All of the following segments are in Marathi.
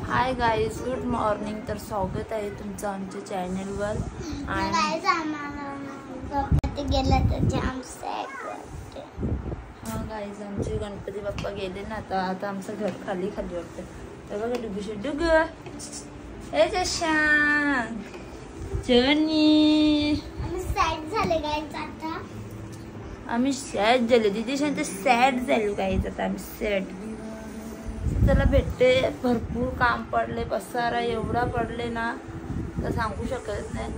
Hi guys, good morning. तर स्वागत आहे तुमचं आमच्या चॅनलवर. आणि गाईज आमचे गणपती बाप्पा गेले ना, आता आमचं घर खाली वाटतं. तर बघा डुगूशी डुग हे जशांग जनी आम्ही सॅड झालो. दिदी शांत सॅड झालो गाईज. आता आम्ही सॅड. त्याला भेटते. भरपूर काम पडले, पसारा एवढा पडले ना तर सांगू शकत नाही.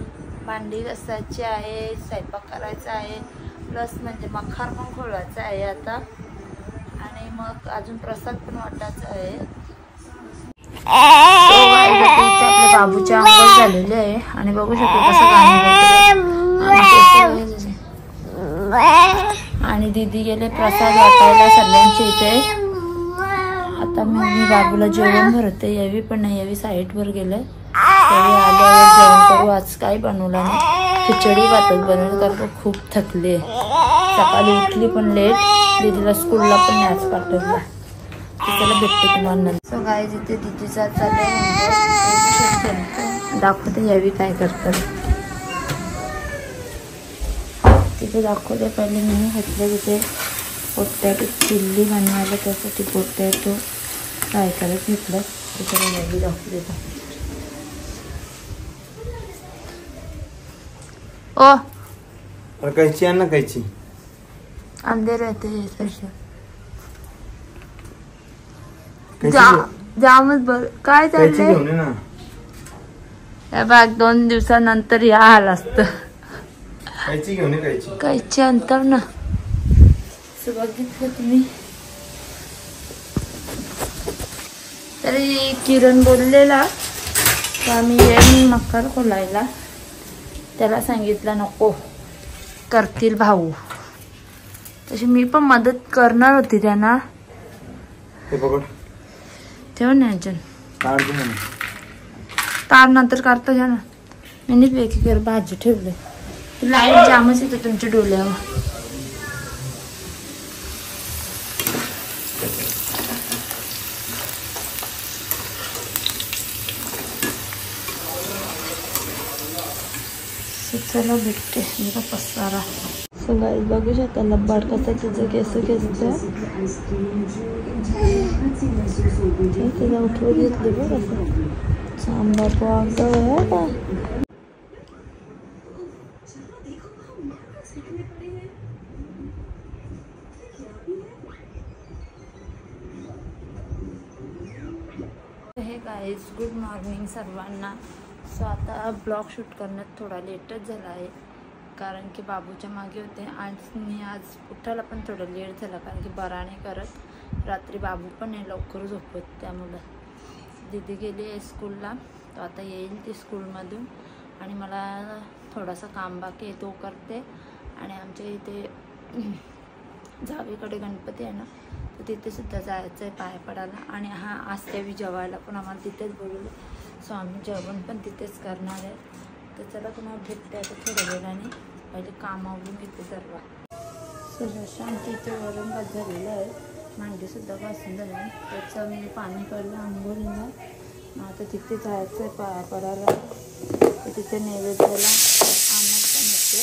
भांडी घासायची आहे, स्वयंपाक करायचा आहे, प्लस म्हणजे मखार पण खोलवायचा आहे आता. आणि मग अजून प्रसाद पण वाटायचा आहे. आपल्या बाबूच्या अंघोळ झालेले आहे आणि बघू शकतो कसं आणि दीदी गेले प्रसाद वाटायला सगळ्यांच्या इथे. आता मी बाबूला जेवण भरते. यावी पण नाही, यावी साईडवर गेलंय. यावी आल्यावर जेवण करू. आज काही बनवलं नाही, खिचडी भातच बनवलं कारण तो खूप थकले. सकाळी उठली पण लेट. दीदीला स्कूलला पण नाही आज पाठवलं. त्याला भेटते तुम्हाला नंतर. सो गाईज इथे दीदीचा चालू दाखवते यावी काय करतात तिथे दाखवते. पहिले मी घेतले तिथे पोटॅटो चिल्ली बनवायला, त्यासाठी पोटॅटो फ्राय करत घेतलं. त्याच्याला मॅगी दाखवू देतो. ओ कैची आण ना, कैची अंधेर येते. जामच बघ काय चाललंय. बघ 2 दिवसानंतर या हाल असत. कैची अंतर ना बघितलं तुम्ही. तरी किरण बोललेला तर आम्ही येईन मकर खोलायला. त्याला सांगितलं नको, करतील भाऊ. तशी मी पण मदत करणार होती त्यांना. ठेव ना अजून तार नंतर काढता जा ना. मी पैकी कर भाजी ठेवले. लाईट जामच येते तुमच्या डोळ्यावर. चला भेटते मेरा पसारा. सगळं बघू शकता लब्बाड कसं तिचं केस तिला उठवत घेतली बघ कसं चांगला का. हे गाईज गुड मॉर्निंग सर्वांना. सो आता ब्लॉग शूट करण्यात थोडा लेटच झाला आहे कारण की बाबूच्या मागे होते. आज उठायला पण थोडं लेट झाला कारण की बरा नाही करत. रात्री बाबू पण नाही लवकर झोपत, त्यामुळं. दीदी गेली आहे स्कूलला, तो आता येईल ती स्कूलमधून. आणि मला थोडासा काम बाकी आहे तो करते. आणि आमच्या इथे जावीकडे गणपती आहे ना, तर तिथे सुद्धा जायचं आहे पाया पडायला. आणि आज त्यावी जेवायला पण आम्हाला तिथेच बोलवलं. सो आम्ही जेवण पण तिथेच करणार आहे. तर चला तुम्हाला भेटते आता थोड्या वेळाने. पहिले काम आवडून घेते सर्व. सगळं शांत इथे वरून भात झालेलं आहे. मांडीसुद्धा घासून झालं आहे. त्याचं मी पाणी काढलं आंघोळीला. आता तिथे जायचं आहे पाया पडायला. तर तिथे नैवेद्याला आणत पण होते.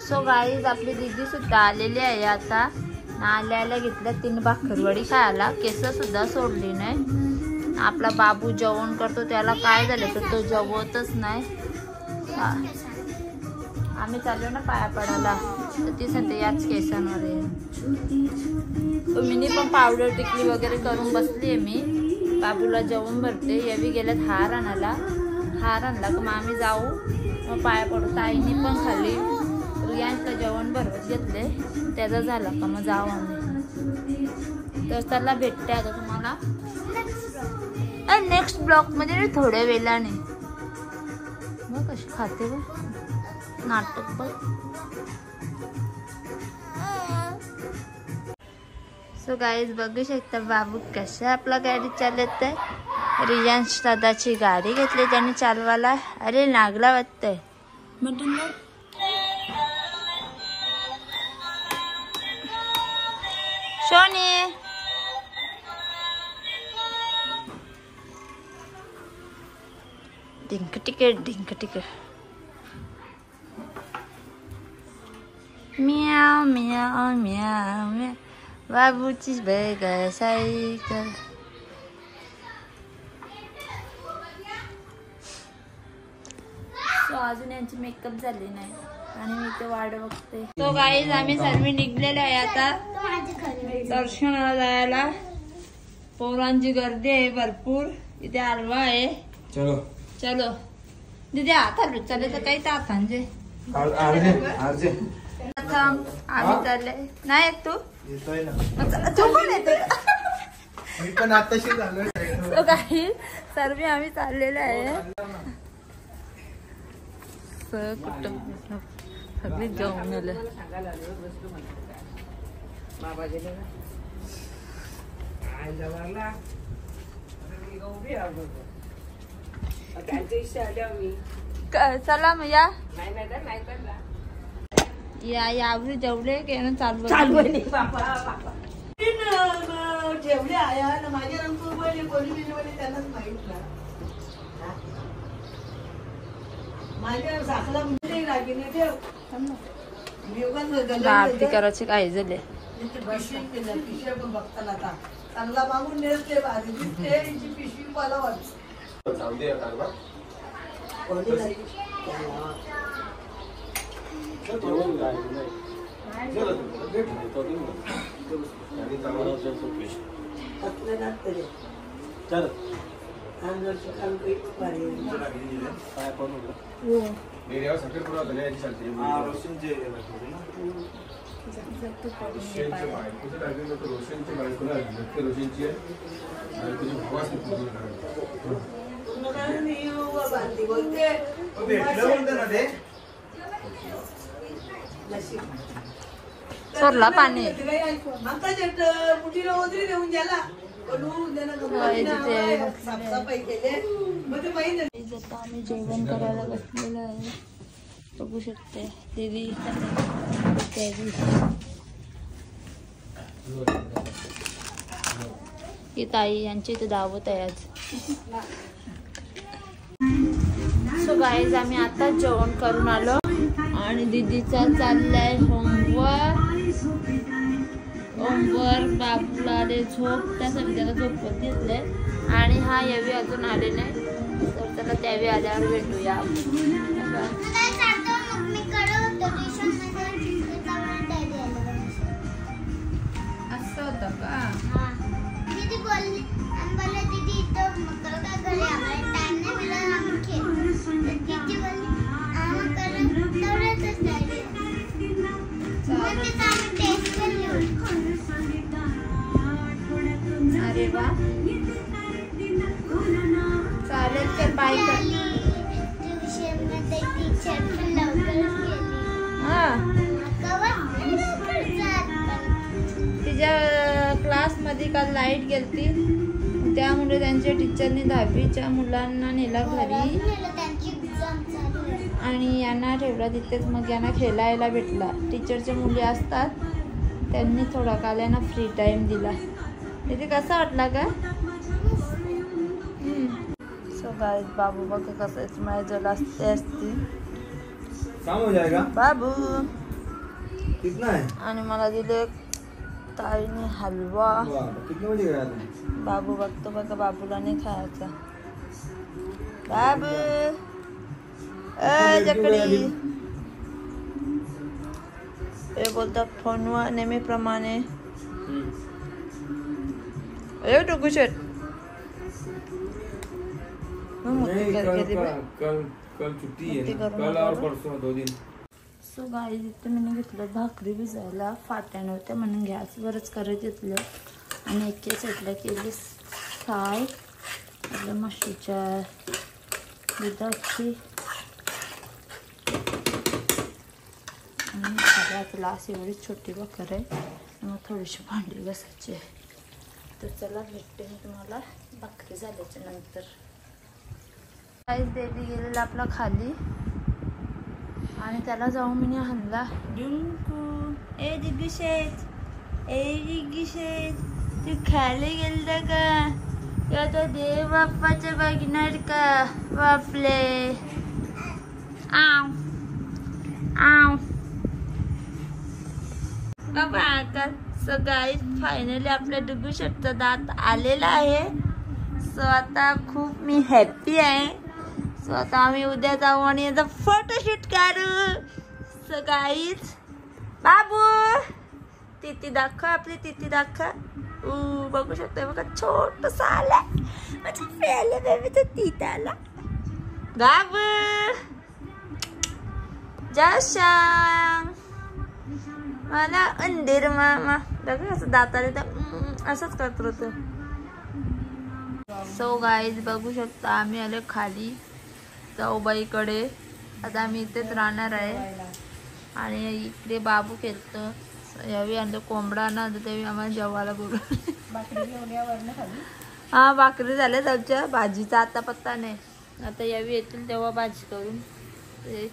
सो गाईज आपली दीदी सुद्धा आलेली आहे. आता आल्याला घेतल्या 3 भाकरवडी खायला. केस सुद्धा सोडली नाही. आपला बाबू जेवण करतो त्याला काय झालं तर तो जेवतच नाही. आम्ही चाललो ना पाया पडायला तर ती सांगते याच केसांवर आहे. मी पण पावडर टिकली वगैरे करून बसली आहे. मी बाबूला जेवण भरते. यावी गेल्यात हार आणायला. हार आणला का मग आम्ही जाऊ, मग पाया पडू. ताईने पण खाल्ली. रियांशला जेवण भरवत घेतले. त्याचा झाला का मग जाऊ आम्ही. तर त्याला भेटते आता तुम्हाला नेक्स्ट ब्लॉग मध्ये थोड्या वेळाने. मग कशी खाते बघ नाटक बघ. सो गाईज बघू शकता बाबू कसं आपला गाडी चालत आहे. रियांश दादाची गाडी घेतली त्याने चालवायला. अरे लागला वाटतंय. शोनी डिंक टिकट म्याव म्याव म्याव म्याव बाबूची बेगा सायकल. अजून यांची मेकअप झाली नाही आणि मी ते वाट बघते. तो गाईज आम्ही सर्व निघलेले आहे आता दर्शनाला जायला. पोरांची गर्दी आहे भरपूर. इथे हलवा आहे. चलो चलो दीदी हात चालले तर काही तातांचे आम्ही चालले नाही. तू तू पण येतो पण आताशी झालं. काही सर्व आम्ही चाललेले आहे. कुठं सगळी जाऊन आलं. चला मग या आवडी जेवढे केलं चालू जेवढे आया ना माझ्या रंग कोणी त्यांनाच माहित ना. माझ्या साखला म्हणजे लागेल ठेव. आरती करायची काय झाले पिशव्या पण बघताना आता चांगला मागून नेसते भाजी दिसते. पिशवी मला वाटते सोडला पाणी. आम्ही जेवण करायला बसलेलं आहे. बघू शकते दीदी ही ताई यांची इथे दावत आहे आज. सो गाईज आम्ही आता जेवण करून आलो आणि दीदीचा चाललाय होमवर्क. बाबूला झोप त्यासाठी त्याला झोपत घेतलंय आणि हा यावी अजून आले नाही तर त्याला त्यावेळी आल्यावर भेटूया. असं होतं का? अरे वा चालेल तर बाय कर. तिच्या क्लासमध्ये काल लाईट गेलती त्यामुळे त्यांच्या टीचरने 10वीच्या मुलांना नेला घरी आणि यांना ठेवला तिथेच. मग यांना खेळायला भेटला. टीचरच्या मुली असतात त्यांनी थोडा काल यांना फ्री टाइम दिला. तिथे कसा वाटला का? सो गाइस बाबू बघा कसं स्माइल असते बाबू कितना है? आणि मला दिले ताईने हलवा. बाबू बघतो बघा बाबूला नाही खायचा. बाबू जकडी हे बोलतात फोनवर नेहमीप्रमाणे. टोकू शर्ट कल छुट्टी है, कल और परसों 2 दिन. सो गाईज इथे मी घेतलं भाकरी भिजायला फाट्याने होत्या म्हणून गॅसवरच करत घेतलं आणि एके साईडला केली साय आपल्या म्हशीच्या दुधाची आणि सगळ्यात लास एवढी छोटी भाकर आहे. मग थोडीशी भांडी घासायची आहे. तर चला भेटते मी तुम्हाला भाकरी झाल्याच्या नंतर. गाईज बेबी गेलेला आपला खाली आणि त्याला जाऊन मी हाणला. डिंकू ए दिग्गू शेठ ए रिंकी तू खायला गेलता का? आता देव बाप्पाचं बघणार का? बापले आव आव बाबा आता. सो गाईज फायनली आपल्या डुगू शेटचा दात आलेला आहे. सो आता खूप मी हॅप्पी आहे. सो आता आम्ही उद्या जाऊ आणि याचा फोटोशूट काढू. सो गाईज बाबू तिती दाखव, आपली तिती दाखव. बघू शकता बघा छोटस आला म्हणजे पेले बेबीचा तित आला. बाबू जशांग मला अंधेर मामा बघा असं दाताले तर असंच करत होतं. सो गाईज बघू शकता आम्ही आले खाली जाऊबाईकडे. आता आम्ही इथेच राहणार आहे आणि इकडे बाबू खेळतो. यावेळी आणलं कोंबडा ना त्यावेळी आम्हाला जेवायला बोलवलं. हा भाकरी झाल्यात आमच्या. भाजीचा आता पत्ता नाही. आता यावेळी येतील तेव्हा भाजी करून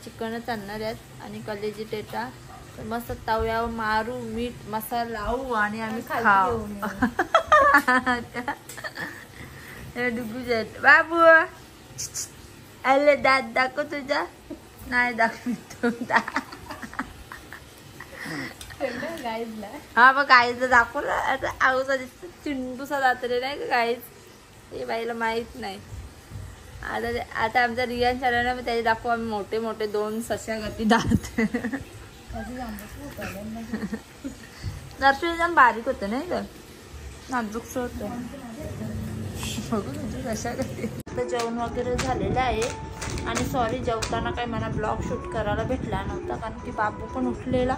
चिकनच आणणार आहेत आणि कलेजी टेटा. मस्त तव्यावर मारू मीठ मसाला लावू आणि आम्ही खाऊ. डुगू जेट बाबू अरे दात दाखव तुझा. नाही दाखवतो हा मग गाईचं दाखवलं. आता आऊचा दिसतो चिंटूसा दातरे नाही का गाईच. ते बाईला माहित नाही. आता आमचा रियान चालला ना त्याचे दाखवू आम्ही मोठे मोठे 2 सश्या गती दात. नर्सरी एकदम बारीक होतं नाही तर नाजूकसं होतं. बघू कशा गती. आता जेवण वगैरे झालेलं आहे आणि सॉरी जेवताना काही मला ब्लॉग शूट करायला भेटला नव्हता कारण की बाबू पण उठलेला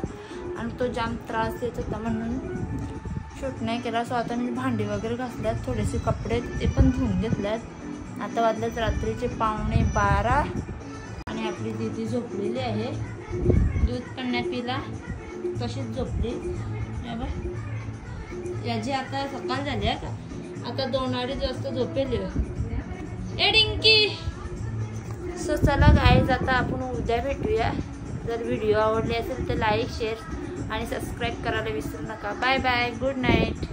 आणि तो जाम त्रास देत होता म्हणून शूट नाही केला. सो आता मी भांडी वगैरे घासल्यात. थोडेसे कपडे ते पण धुवून घेतल्यात. आता वाजल्यात रात्रीचे 11:15 आणि आपली दीदी झोपलेली आहे. दूध पण नाही पिला तशीच झोपली. याची आता सकाळ झाली आहे का? आता 2-2:30 वाजता झोपेल ए डिंकी. सो चला गाईज आता आपण उद्या भेटूया. जर व्हिडिओ आवडले असेल तर लाईक शेअर आणि सबस्क्राईब करायला विसरू नका. Bye bye good night.